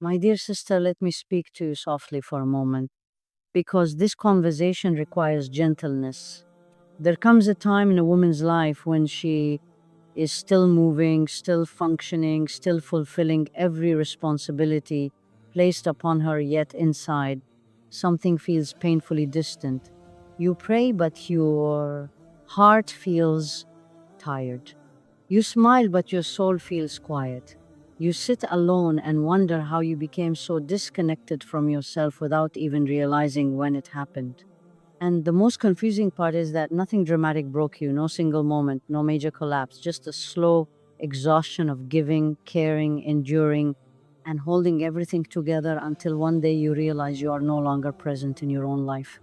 My dear sister, let me speak to you softly for a moment because this conversation requires gentleness. There comes a time in a woman's life when she is still moving, still functioning, still fulfilling every responsibility placed upon her, yet inside, something feels painfully distant. You pray, but your heart feels tired. You smile, but your soul feels quiet. You sit alone and wonder how you became so disconnected from yourself without even realizing when it happened. And the most confusing part is that nothing dramatic broke you, no single moment, no major collapse, just a slow exhaustion of giving, caring, enduring, and holding everything together until one day you realize you are no longer present in your own life.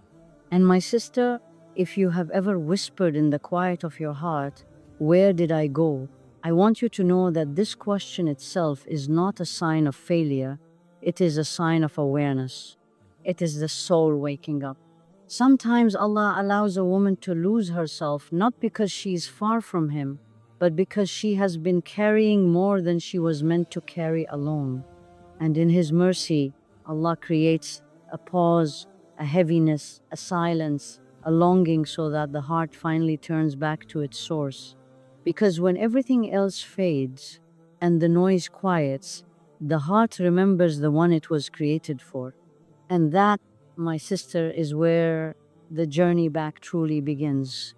And my sister, if you have ever whispered in the quiet of your heart, "Where did I go?" I want you to know that this question itself is not a sign of failure, it is a sign of awareness. It is the soul waking up. Sometimes Allah allows a woman to lose herself not because she is far from Him, but because she has been carrying more than she was meant to carry alone. And in His mercy, Allah creates a pause, a heaviness, a silence, a longing so that the heart finally turns back to its source. Because when everything else fades and the noise quiets, the heart remembers the one it was created for. And that, my sister, is where the journey back truly begins.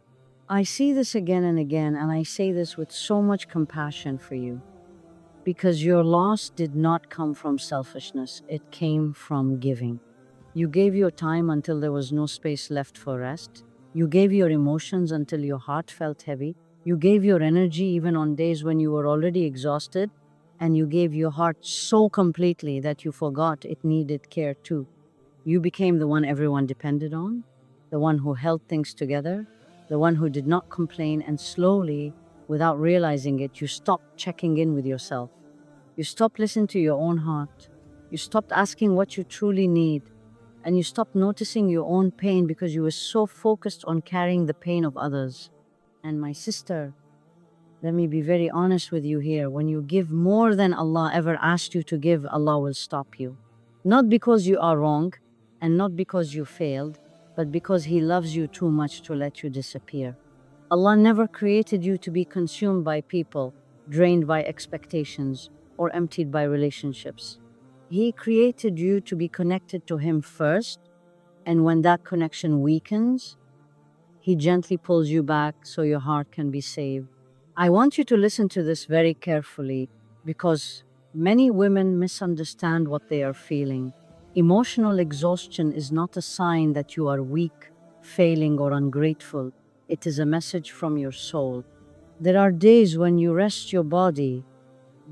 I see this again and again, and I say this with so much compassion for you. Because your loss did not come from selfishness, it came from giving. You gave your time until there was no space left for rest. You gave your emotions until your heart felt heavy. You gave your energy even on days when you were already exhausted. And you gave your heart so completely that you forgot it needed care too. You became the one everyone depended on, the one who held things together, the one who did not complain, and slowly, without realizing it, you stopped checking in with yourself. You stopped listening to your own heart. You stopped asking what you truly need. And you stopped noticing your own pain because you were so focused on carrying the pain of others. And my sister, let me be very honest with you here. When you give more than Allah ever asked you to give, Allah will stop you. Not because you are wrong and not because you failed, but because He loves you too much to let you disappear. Allah never created you to be consumed by people, drained by expectations, or emptied by relationships. He created you to be connected to Him first, and when that connection weakens, He gently pulls you back so your heart can be saved. I want you to listen to this very carefully because many women misunderstand what they are feeling. Emotional exhaustion is not a sign that you are weak, failing, or ungrateful. It is a message from your soul. There are days when you rest your body,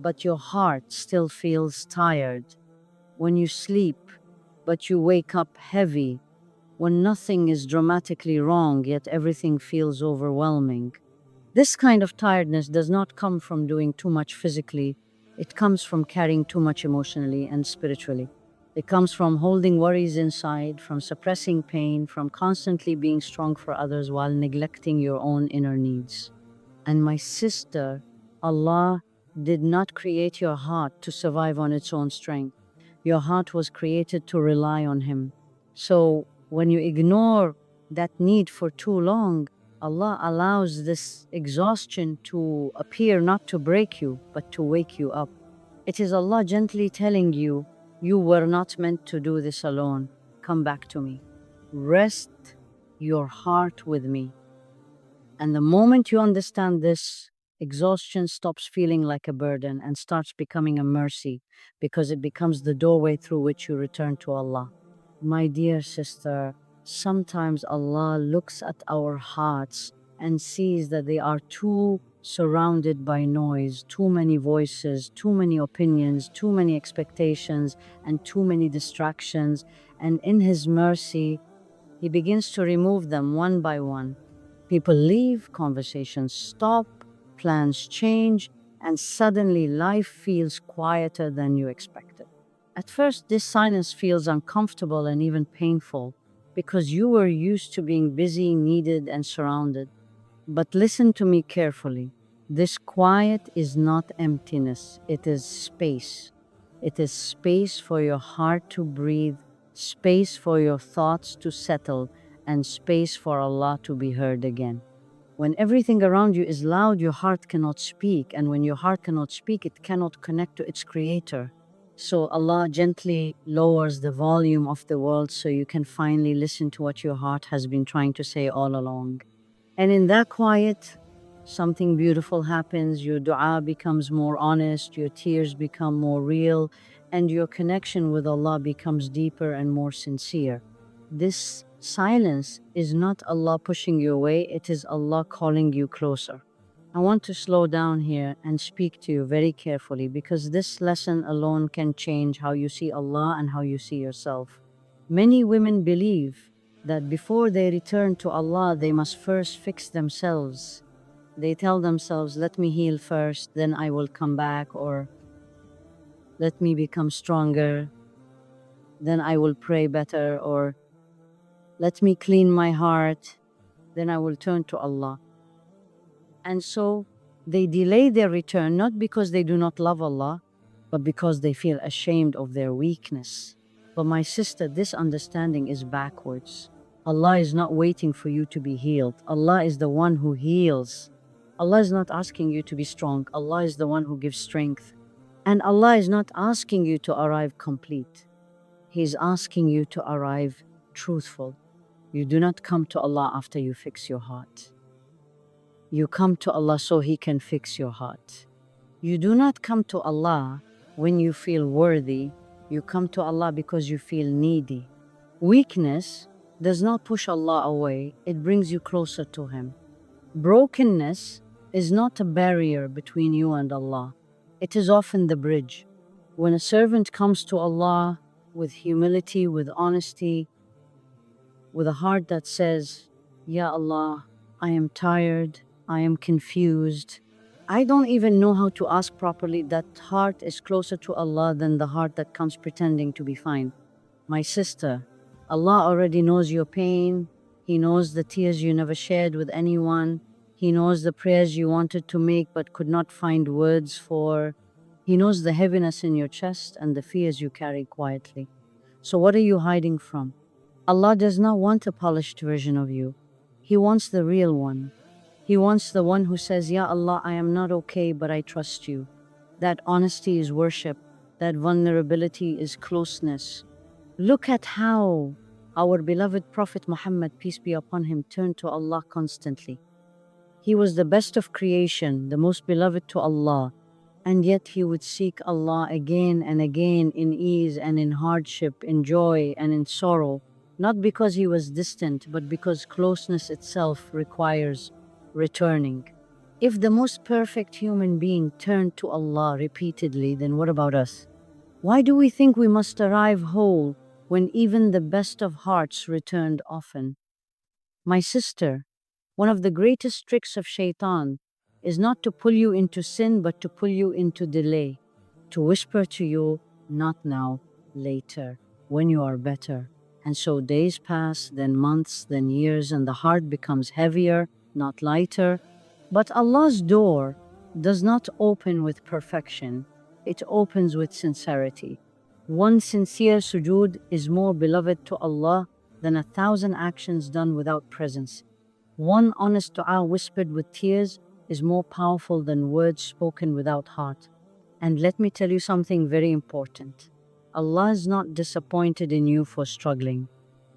but your heart still feels tired. When you sleep, but you wake up heavy. When nothing is dramatically wrong, yet everything feels overwhelming. This kind of tiredness does not come from doing too much physically, it comes from carrying too much emotionally and spiritually. It comes from holding worries inside, from suppressing pain, from constantly being strong for others while neglecting your own inner needs. And my sister, Allah did not create your heart to survive on its own strength. Your heart was created to rely on Him. So when you ignore that need for too long, Allah allows this exhaustion to appear not to break you, but to wake you up. It is Allah gently telling you, you were not meant to do this alone. Come back to me. Rest your heart with me. And the moment you understand this, exhaustion stops feeling like a burden and starts becoming a mercy because it becomes the doorway through which you return to Allah. My dear sister, sometimes Allah looks at our hearts and sees that they are too surrounded by noise, too many voices, too many opinions, too many expectations, and too many distractions. And in His mercy, He begins to remove them one by one. People leave, conversations stop, plans change, and suddenly life feels quieter than you expected. At first, this silence feels uncomfortable and even painful because you were used to being busy, needed, and surrounded. But listen to me carefully. This quiet is not emptiness, it is space. It is space for your heart to breathe, space for your thoughts to settle, and space for Allah to be heard again. When everything around you is loud, your heart cannot speak, and when your heart cannot speak, it cannot connect to its creator. So Allah gently lowers the volume of the world so you can finally listen to what your heart has been trying to say all along. And in that quiet, something beautiful happens. Your dua becomes more honest, your tears become more real, and your connection with Allah becomes deeper and more sincere. This silence is not Allah pushing you away, it is Allah calling you closer. I want to slow down here and speak to you very carefully because this lesson alone can change how you see Allah and how you see yourself. Many women believe that before they return to Allah, they must first fix themselves. They tell themselves, let me heal first, then I will come back, or let me become stronger, then I will pray better, or let me clean my heart, then I will turn to Allah. And so they delay their return not because they do not love Allah, but because they feel ashamed of their weakness. But my sister, this understanding is backwards. Allah is not waiting for you to be healed. Allah is the one who heals. Allah is not asking you to be strong. Allah is the one who gives strength. And Allah is not asking you to arrive complete. He is asking you to arrive truthful. You do not come to Allah after you fix your heart. You come to Allah so He can fix your heart. You do not come to Allah when you feel worthy. You come to Allah because you feel needy. Weakness does not push Allah away, it brings you closer to Him. Brokenness is not a barrier between you and Allah. It is often the bridge. When a servant comes to Allah with humility, with honesty, with a heart that says, Ya Allah, I am tired, I am confused, I don't even know how to ask properly, that heart is closer to Allah than the heart that comes pretending to be fine. My sister, Allah already knows your pain. He knows the tears you never shared with anyone. He knows the prayers you wanted to make but could not find words for. He knows the heaviness in your chest and the fears you carry quietly. So what are you hiding from? Allah does not want a polished version of you. He wants the real one. He wants the one who says, Ya Allah, I am not okay, but I trust you. That honesty is worship. That vulnerability is closeness. Look at how our beloved Prophet Muhammad, peace be upon him, turned to Allah constantly. He was the best of creation, the most beloved to Allah, and yet he would seek Allah again and again in ease and in hardship, in joy and in sorrow, not because he was distant, but because closeness itself requires returning. If the most perfect human being turned to Allah repeatedly, then what about us? Why do we think we must arrive whole when even the best of hearts returned often? My sister, one of the greatest tricks of shaitan is not to pull you into sin, but to pull you into delay, to whisper to you, not now, later, when you are better. And so days pass, then months, then years, and the heart becomes heavier, not lighter. But Allah's door does not open with perfection, it opens with sincerity. One sincere sujood is more beloved to Allah than 1,000 actions done without presence. One honest dua whispered with tears is more powerful than words spoken without heart. And let me tell you something very important. Allah is not disappointed in you for struggling.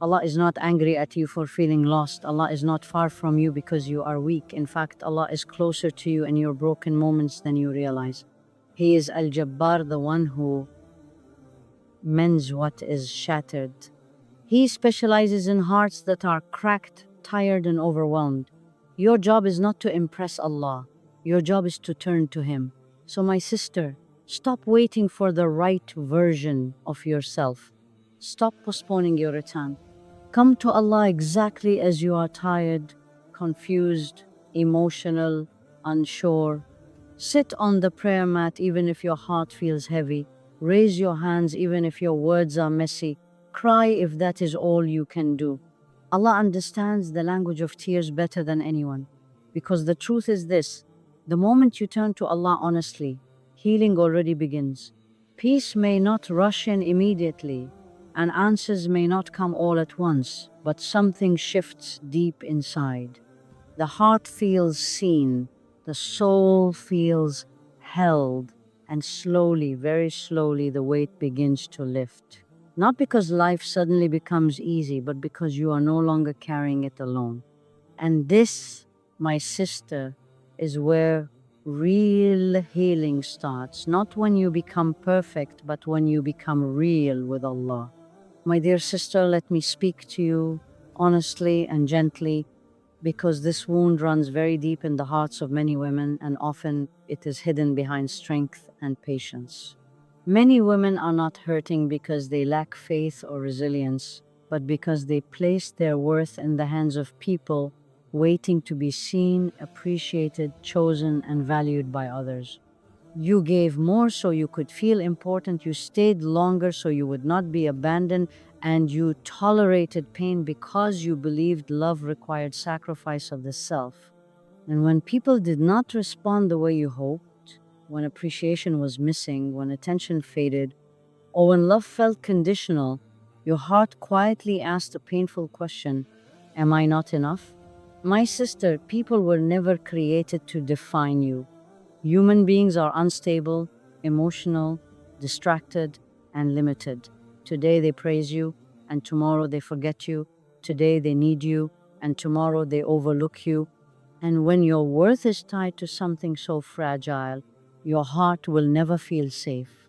Allah is not angry at you for feeling lost. Allah is not far from you because you are weak. In fact, Allah is closer to you in your broken moments than you realize. He is Al-Jabbar, the one who mends what is shattered. He specializes in hearts that are cracked, tired, and overwhelmed. Your job is not to impress Allah. Your job is to turn to Him. So my sister, stop waiting for the right version of yourself. Stop postponing your return. Come to Allah exactly as you are, tired, confused, emotional, unsure. Sit on the prayer mat even if your heart feels heavy. Raise your hands even if your words are messy. Cry if that is all you can do. Allah understands the language of tears better than anyone. Because the truth is this: the moment you turn to Allah honestly, healing already begins. Peace may not rush in immediately, and answers may not come all at once, but something shifts deep inside. The heart feels seen, the soul feels held, and slowly, very slowly, the weight begins to lift. Not because life suddenly becomes easy, but because you are no longer carrying it alone. And this, my sister, is where real healing starts. Not when you become perfect, but when you become real with Allah. My dear sister, let me speak to you honestly and gently, because this wound runs very deep in the hearts of many women, and often it is hidden behind strength and patience. Many women are not hurting because they lack faith or resilience, but because they place their worth in the hands of people waiting to be seen, appreciated, chosen, and valued by others. You gave more so you could feel important. You stayed longer so you would not be abandoned. And you tolerated pain because you believed love required sacrifice of the self. And when people did not respond the way you hoped, when appreciation was missing, when attention faded, or when love felt conditional, your heart quietly asked a painful question: am I not enough? My sister, people were never created to define you. Human beings are unstable, emotional, distracted, and limited. Today they praise you, and tomorrow they forget you. Today they need you, and tomorrow they overlook you. And when your worth is tied to something so fragile, your heart will never feel safe.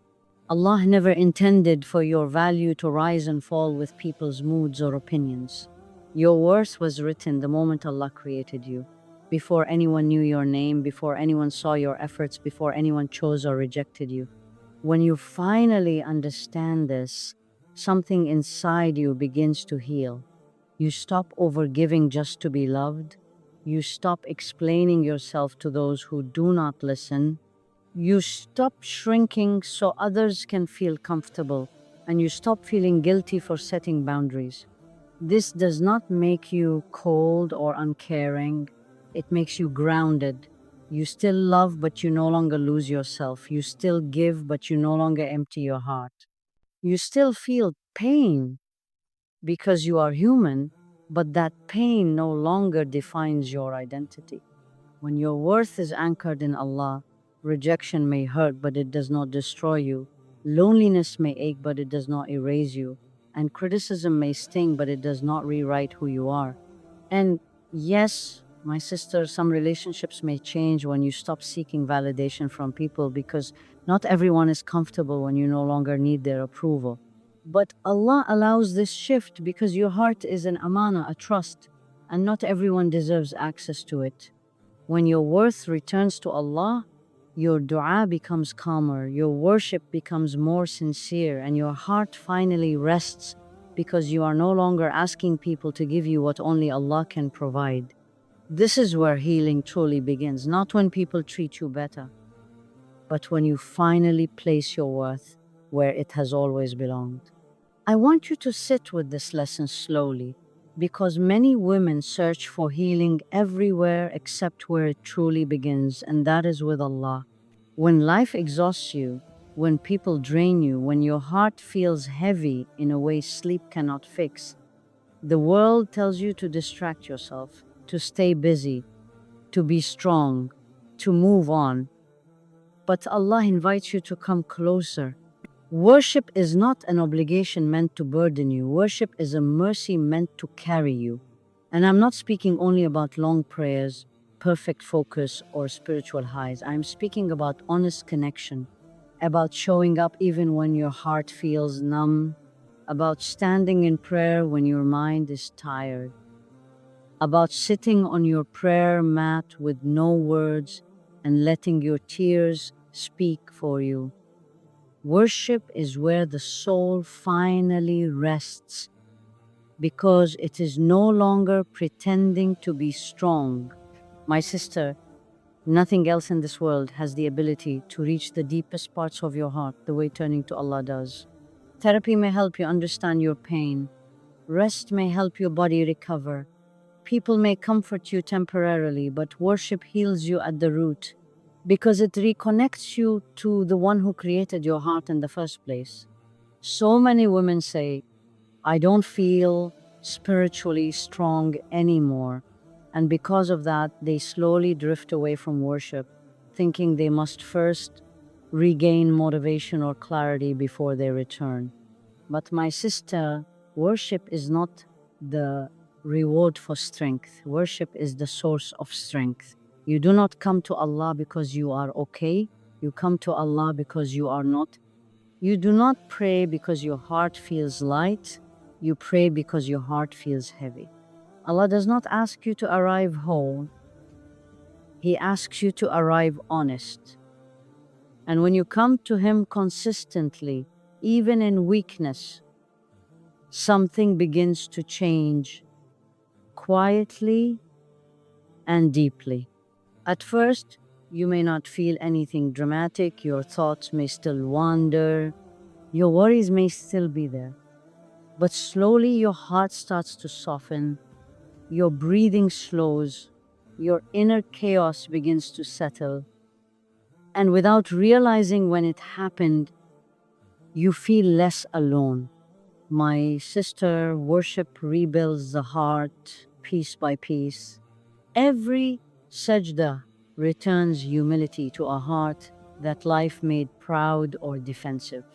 Allah never intended for your value to rise and fall with people's moods or opinions. Your worth was written the moment Allah created you, before anyone knew your name, before anyone saw your efforts, before anyone chose or rejected you. When you finally understand this, something inside you begins to heal. You stop overgiving just to be loved. You stop explaining yourself to those who do not listen. You stop shrinking so others can feel comfortable, and you stop feeling guilty for setting boundaries. This does not make you cold or uncaring. It makes you grounded. You still love, but you no longer lose yourself. You still give, but you no longer empty your heart. You still feel pain because you are human, but that pain no longer defines your identity. When your worth is anchored in Allah, rejection may hurt, but it does not destroy you. Loneliness may ache, but it does not erase you. And criticism may sting, but it does not rewrite who you are. And yes, my sister, some relationships may change when you stop seeking validation from people, because not everyone is comfortable when you no longer need their approval. But Allah allows this shift because your heart is an amana, a trust, and not everyone deserves access to it. When your worth returns to Allah, your dua becomes calmer, your worship becomes more sincere, and your heart finally rests because you are no longer asking people to give you what only Allah can provide. This is where healing truly begins, not when people treat you better, but when you finally place your worth where it has always belonged. I want you to sit with this lesson slowly, because many women search for healing everywhere except where it truly begins, and that is with Allah. When life exhausts you, when people drain you, when your heart feels heavy in a way sleep cannot fix, the world tells you to distract yourself, to stay busy, to be strong, to move on. But Allah invites you to come closer. Worship is not an obligation meant to burden you. Worship is a mercy meant to carry you. And I'm not speaking only about long prayers, perfect focus, or spiritual highs. I'm speaking about honest connection, about showing up even when your heart feels numb, about standing in prayer when your mind is tired, about sitting on your prayer mat with no words and letting your tears speak for you. Worship is where the soul finally rests, because it is no longer pretending to be strong. My sister, nothing else in this world has the ability to reach the deepest parts of your heart the way turning to Allah does. Therapy may help you understand your pain. Rest may help your body recover. People may comfort you temporarily, but worship heals you at the root. because it reconnects you to the one who created your heart in the first place. So many women say, I don't feel spiritually strong anymore. And because of that, they slowly drift away from worship, thinking they must first regain motivation or clarity before they return. But my sister, worship is not the reward for strength. Worship is the source of strength. You do not come to Allah because you are okay. You come to Allah because you are not. You do not pray because your heart feels light. You pray because your heart feels heavy. Allah does not ask you to arrive whole. He asks you to arrive honest. And when you come to Him consistently, even in weakness, something begins to change quietly and deeply. At first, you may not feel anything dramatic, your thoughts may still wander, your worries may still be there. But slowly your heart starts to soften, your breathing slows, your inner chaos begins to settle. And without realizing when it happened, you feel less alone. My sister, worship rebuilds the heart piece by piece. Every sajda returns humility to a heart that life made proud or defensive.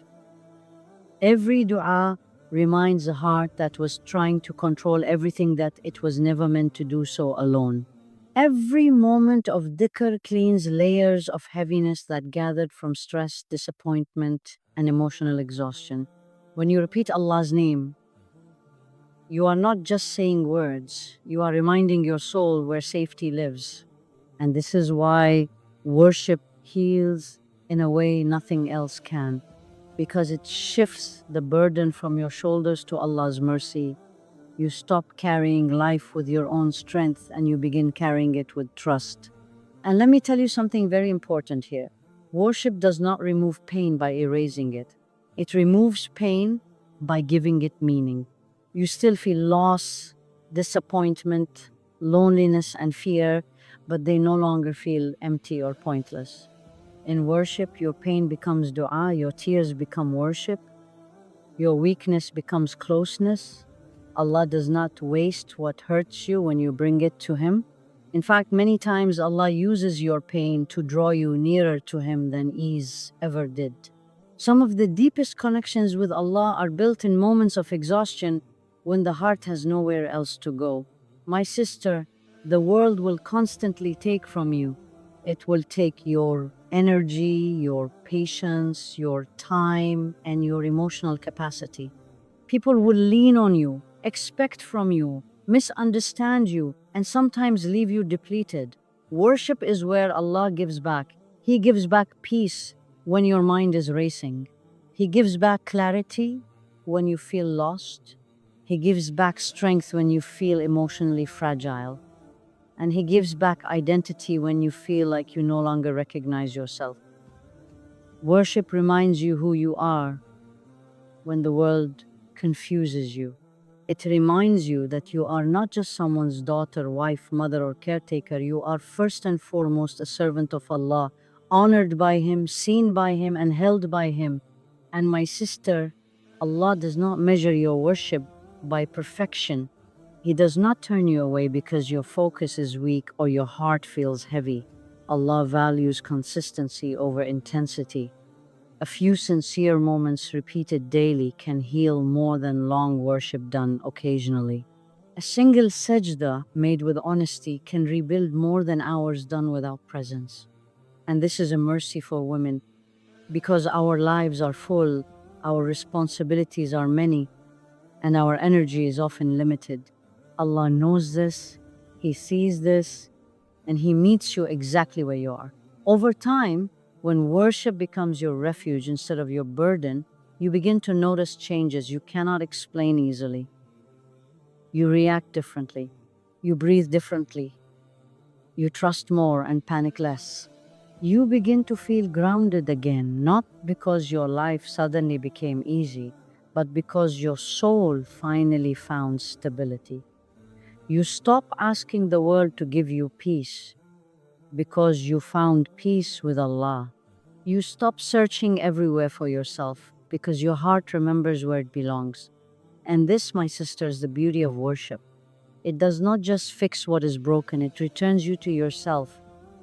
Every dua reminds a heart that was trying to control everything that it was never meant to do so alone. Every moment of dhikr cleans layers of heaviness that gathered from stress, disappointment, and emotional exhaustion. When you repeat Allah's name, you are not just saying words, you are reminding your soul where safety lives. And this is why worship heals in a way nothing else can, because it shifts the burden from your shoulders to Allah's mercy. You stop carrying life with your own strength and you begin carrying it with trust. And let me tell you something very important here. Worship does not remove pain by erasing it. It removes pain by giving it meaning. You still feel loss, disappointment, loneliness, and fear, but they no longer feel empty or pointless. In worship, your pain becomes dua, your tears become worship, your weakness becomes closeness. Allah does not waste what hurts you when you bring it to Him. In fact, many times Allah uses your pain to draw you nearer to Him than ease ever did. Some of the deepest connections with Allah are built in moments of exhaustion when the heart has nowhere else to go. My sister, the world will constantly take from you. It will take your energy, your patience, your time, and your emotional capacity. People will lean on you, expect from you, misunderstand you, and sometimes leave you depleted. Worship is where Allah gives back. He gives back peace when your mind is racing. He gives back clarity when you feel lost. He gives back strength when you feel emotionally fragile. And He gives back identity when you feel like you no longer recognize yourself. Worship reminds you who you are when the world confuses you. It reminds you that you are not just someone's daughter, wife, mother, or caretaker. You are first and foremost a servant of Allah, honored by Him, seen by Him, and held by Him. And my sister, Allah does not measure your worship by perfection. He does not turn you away because your focus is weak or your heart feels heavy. Allah values consistency over intensity. A few sincere moments repeated daily can heal more than long worship done occasionally. A single sajda made with honesty can rebuild more than hours done without presence. And this is a mercy for women because our lives are full, our responsibilities are many, and our energy is often limited. Allah knows this, He sees this, and He meets you exactly where you are. Over time, when worship becomes your refuge instead of your burden, you begin to notice changes you cannot explain easily. You react differently. You breathe differently. You trust more and panic less. You begin to feel grounded again, not because your life suddenly became easy, but because your soul finally found stability. You stop asking the world to give you peace. because you found peace with Allah. You stop searching everywhere for yourself because your heart remembers where it belongs. And this, my sister, is the beauty of worship. It does not just fix what is broken, it returns you to yourself.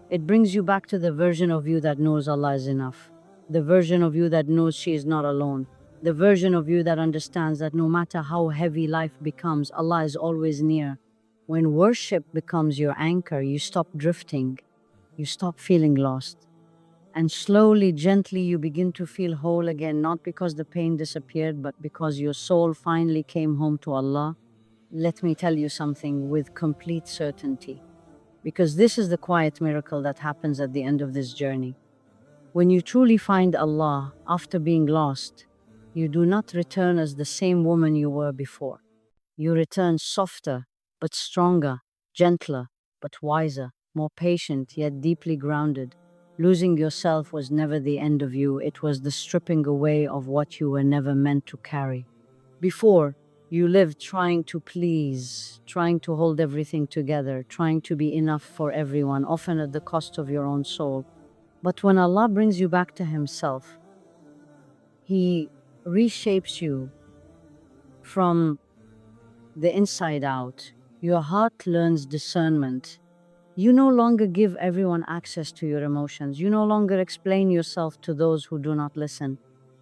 It brings you back to the version of you that knows Allah is enough, the version of you that knows she is not alone, the version of you that understands that no matter how heavy life becomes, Allah is always near. When worship becomes your anchor, you stop drifting, you stop feeling lost. And slowly, gently, you begin to feel whole again, not because the pain disappeared, but because your soul finally came home to Allah. Let me tell you something with complete certainty, because this is the quiet miracle that happens at the end of this journey. When you truly find Allah after being lost, you do not return as the same woman you were before. You return softer, but stronger, gentler, but wiser, more patient, yet deeply grounded. Losing yourself was never the end of you, it was the stripping away of what you were never meant to carry. Before, you lived trying to please, trying to hold everything together, trying to be enough for everyone, often at the cost of your own soul. But when Allah brings you back to Himself, He reshapes you from the inside out. Your heart learns discernment. You no longer give everyone access to your emotions. You no longer explain yourself to those who do not listen.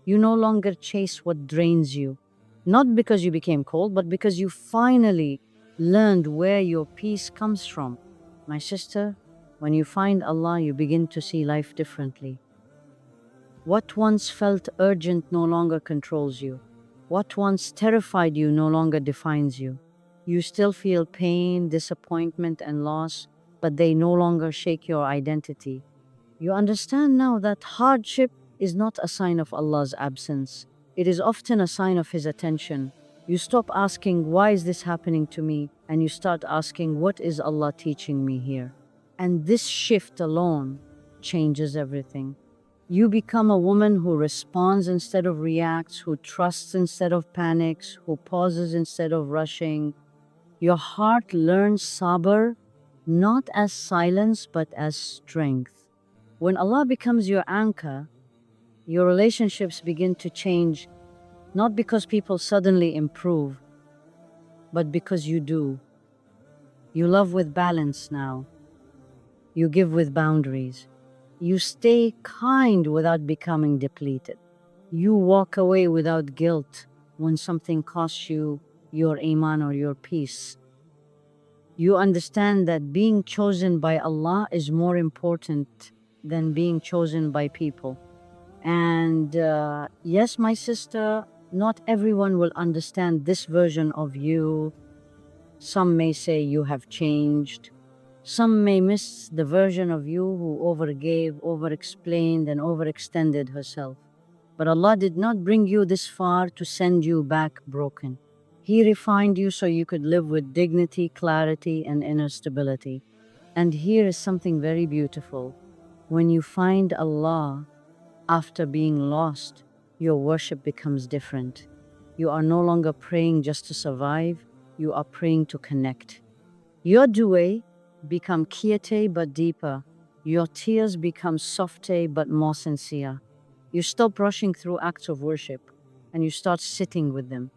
You no longer chase what drains you. Not because you became cold, but because you finally learned where your peace comes from. My sister, when you find Allah, you begin to see life differently. What once felt urgent no longer controls you. What once terrified you no longer defines you. You still feel pain, disappointment, and loss, but they no longer shake your identity. You understand now that hardship is not a sign of Allah's absence. It is often a sign of His attention. You stop asking, why is this happening to me? And you start asking, what is Allah teaching me here? And this shift alone changes everything. You become a woman who responds instead of reacts, who trusts instead of panics, who pauses instead of rushing. Your heart learns sabr, not as silence, but as strength. When Allah becomes your anchor, your relationships begin to change, not because people suddenly improve, but because you do. You love with balance now. You give with boundaries. You stay kind without becoming depleted. You walk away without guilt when something costs you your Iman or your peace. You understand that being chosen by Allah is more important than being chosen by people. And yes, my sister, not everyone will understand this version of you. Some may say you have changed. Some may miss the version of you who overgave, overexplained, and overextended herself. But Allah did not bring you this far to send you back broken. He refined you so you could live with dignity, clarity, and inner stability. And here is something very beautiful. When you find Allah after being lost, your worship becomes different. You are no longer praying just to survive, you are praying to connect. Your dua become quiete but deeper. Your tears become softe but more sincere. You stop rushing through acts of worship and you start sitting with them.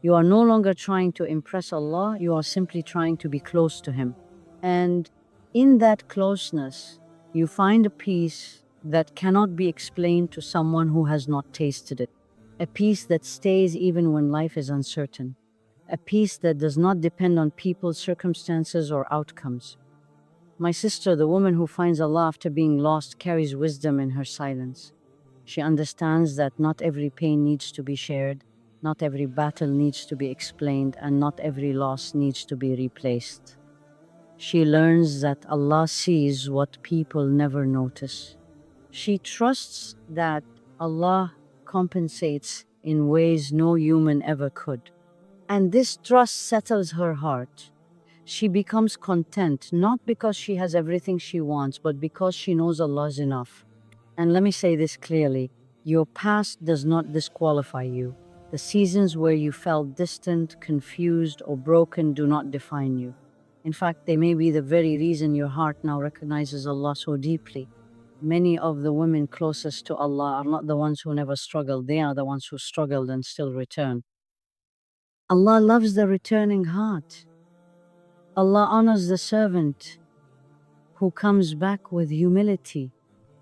You are no longer trying to impress Allah, you are simply trying to be close to Him. And in that closeness, you find a peace that cannot be explained to someone who has not tasted it. A peace that stays even when life is uncertain. A peace that does not depend on people, circumstances, or outcomes. My sister, the woman who finds Allah after being lost, carries wisdom in her silence. She understands that not every pain needs to be shared, not every battle needs to be explained, and not every loss needs to be replaced. She learns that Allah sees what people never notice. She trusts that Allah compensates in ways no human ever could. And this trust settles her heart. She becomes content, not because she has everything she wants, but because she knows Allah is enough. And let me say this clearly, your past does not disqualify you. The seasons where you felt distant, confused, or broken do not define you. In fact, they may be the very reason your heart now recognizes Allah so deeply. Many of the women closest to Allah are not the ones who never struggled, they are the ones who struggled and still return. Allah loves the returning heart. Allah honors the servant who comes back with humility.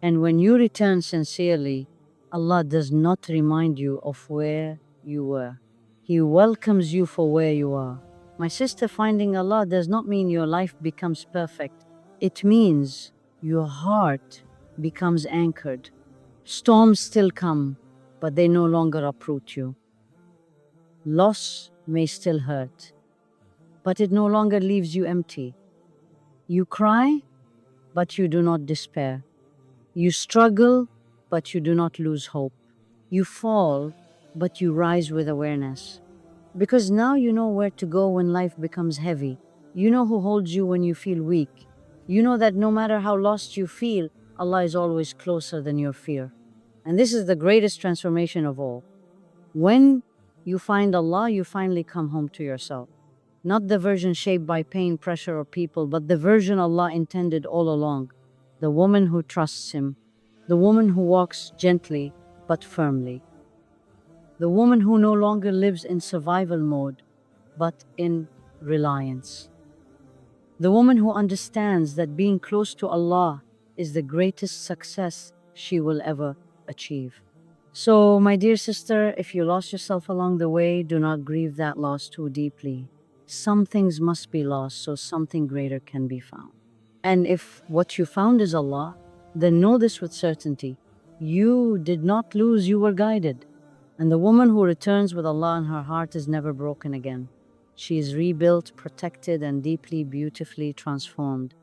And when you return sincerely, Allah does not remind you of where you were. He welcomes you for where you are. My sister, finding Allah does not mean your life becomes perfect. It means your heart becomes anchored. Storms still come, but they no longer uproot you. Loss may still hurt, but it no longer leaves you empty. You cry, but you do not despair. You struggle, but you do not lose hope. You fall, but you rise with awareness. Because now you know where to go when life becomes heavy. You know who holds you when you feel weak. You know that no matter how lost you feel, Allah is always closer than your fear. And this is the greatest transformation of all. When you find Allah, you finally come home to yourself. Not the version shaped by pain, pressure, or people, but the version Allah intended all along. The woman who trusts Him. The woman who walks gently but firmly. The woman who no longer lives in survival mode, but in reliance. The woman who understands that being close to Allah is the greatest success she will ever achieve. So, my dear sister, if you lost yourself along the way, do not grieve that loss too deeply. Some things must be lost so something greater can be found. And if what you found is Allah, then know this with certainty. You did not lose, you were guided. And the woman who returns with Allah in her heart is never broken again. She is rebuilt, protected, and deeply, beautifully transformed.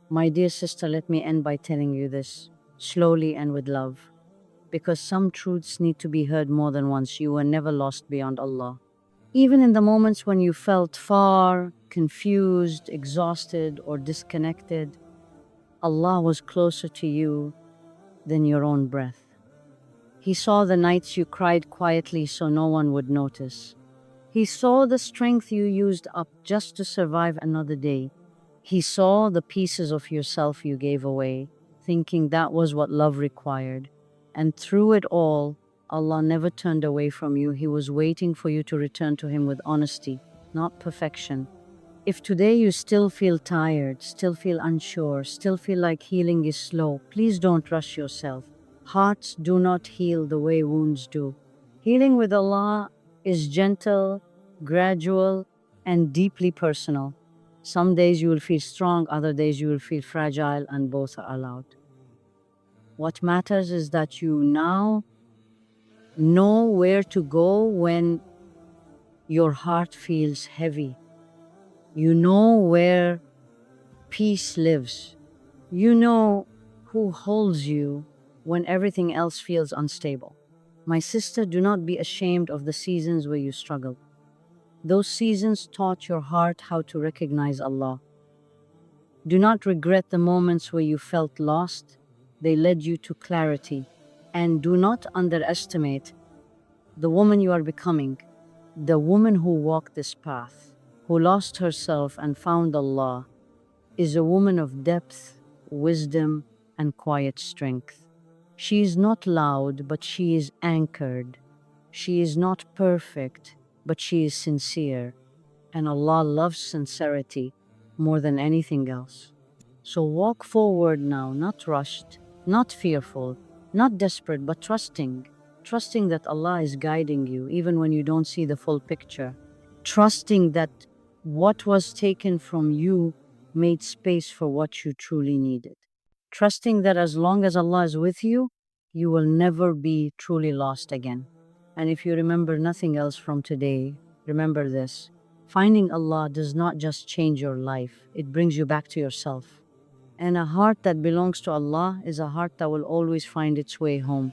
My dear sister, let me end by telling you this, slowly and with love. Because some truths need to be heard more than once. You were never lost beyond Allah. Even in the moments when you felt far, confused, exhausted, or disconnected, Allah was closer to you than your own breath. He saw the nights you cried quietly so no one would notice. He saw the strength you used up just to survive another day. He saw the pieces of yourself you gave away, thinking that was what love required. And through it all, Allah never turned away from you. He was waiting for you to return to Him with honesty, not perfection. If today you still feel tired, still feel unsure, still feel like healing is slow, please don't rush yourself. Hearts do not heal the way wounds do. Healing with Allah is gentle, gradual, and deeply personal. Some days you will feel strong, other days you will feel fragile, and both are allowed. What matters is that you now know where to go when your heart feels heavy. You know where peace lives. You know who holds you when everything else feels unstable. My sister, do not be ashamed of the seasons where you struggled. Those seasons taught your heart how to recognize Allah. Do not regret the moments where you felt lost. They led you to clarity. And do not underestimate the woman you are becoming, the woman who walked this path, who lost herself and found Allah, is a woman of depth, wisdom, and quiet strength. She is not loud, but she is anchored. She is not perfect, but she is sincere. And Allah loves sincerity more than anything else. So walk forward now, not rushed, not fearful, not desperate, but trusting. Trusting that Allah is guiding you even when you don't see the full picture. Trusting that what was taken from you made space for what you truly needed. Trusting that as long as Allah is with you, you will never be truly lost again. And if you remember nothing else from today, remember this. Finding Allah does not just change your life, it brings you back to yourself. And a heart that belongs to Allah is a heart that will always find its way home.